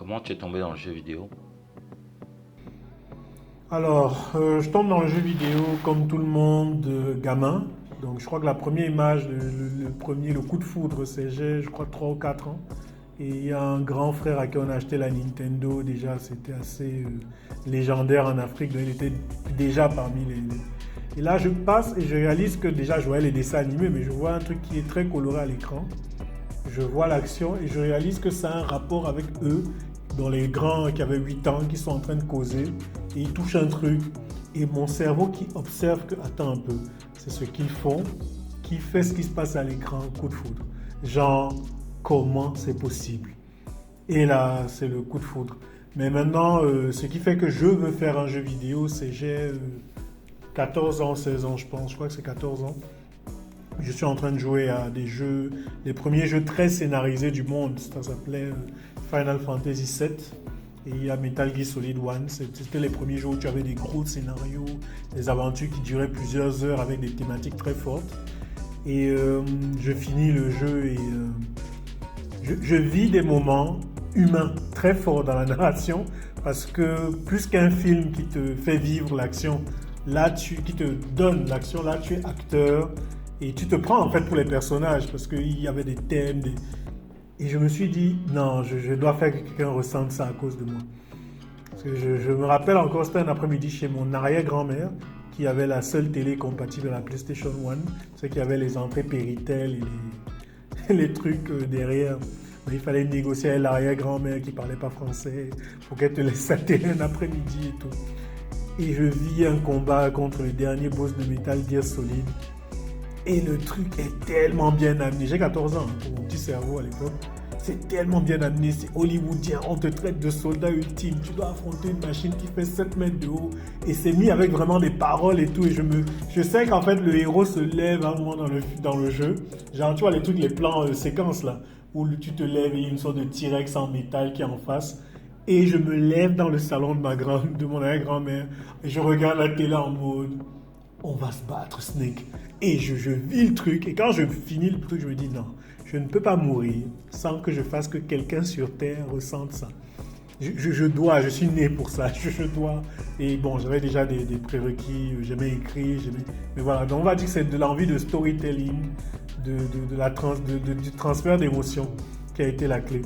Comment tu es tombé dans le jeu vidéo? Alors, je tombe dans le jeu vidéo comme tout le monde, gamin. Donc, je crois que la première image, le coup de foudre, c'est j'ai, je crois, 3 ou 4 ans. Et il y a un grand frère à qui on a acheté la Nintendo. Déjà, c'était assez légendaire en Afrique. Donc, il était déjà parmi Et là, je passe et je réalise que déjà, je voyais les dessins animés, mais je vois un truc qui est très coloré à l'écran. Je vois l'action et je réalise que ça a un rapport avec eux, dans les grands qui avaient 8 ans, qui sont en train de causer, et ils touchent un truc. Et mon cerveau qui observe que, attends un peu, c'est ce qu'ils font, qui fait ce qui se passe à l'écran, coup de foudre. Genre, comment c'est possible? Et là, c'est le coup de foudre. Mais maintenant, ce qui fait que je veux faire un jeu vidéo, c'est j'ai 14 ans, 16 ans, je crois que c'est 14 ans. Je suis en train de jouer à des jeux, les premiers jeux très scénarisés du monde. Ça s'appelait Final Fantasy VII. Et il y a Metal Gear Solid 1. C'était les premiers jeux où tu avais des gros scénarios, des aventures qui duraient plusieurs heures avec des thématiques très fortes. Et je finis le jeu et je vis des moments humains très forts dans la narration parce que plus qu'un film qui te fait vivre l'action, qui te donne l'action, là tu es acteur et tu te prends en fait pour les personnages parce qu'il y avait des thèmes. Et je me suis dit, non, je dois faire que quelqu'un ressente ça à cause de moi. Parce que je me rappelle encore, c'était un après-midi chez mon arrière-grand-mère qui avait la seule télé compatible à la PlayStation 1. C'est qu'il y avait les entrées Péritel et les trucs derrière. Mais il fallait négocier avec l'arrière-grand-mère qui ne parlait pas français pour qu'elle te laisse sa télé un après-midi et tout. Et je vis un combat contre le dernier boss de Metal Gear Solid. Et le truc est tellement bien amené. J'ai 14 ans pour mon petit cerveau à l'époque. C'est tellement bien amené, c'est hollywoodien. On te traite de soldat ultime. Tu dois affronter une machine qui fait 7 mètres de haut. Et c'est mis avec vraiment des paroles et tout. Et je sais qu'en fait, le héros se lève à un moment dans le jeu. Genre, tu vois les trucs, les plans séquences là, où tu te lèves et il y a une sorte de T-Rex en métal qui est en face. Et je me lève dans le salon de mon arrière-grand-mère. Et je regarde la télé en mode, on va se battre, Snake. Et je vis le truc. Et quand je finis le truc, je me dis non, je ne peux pas mourir sans que je fasse que quelqu'un sur Terre ressente ça. Je suis né pour ça. Je dois. Et bon, j'avais déjà des prérequis. J'aimais écrire. Mais voilà, donc on va dire que c'est de l'envie de storytelling, du transfert d'émotions qui a été la clé.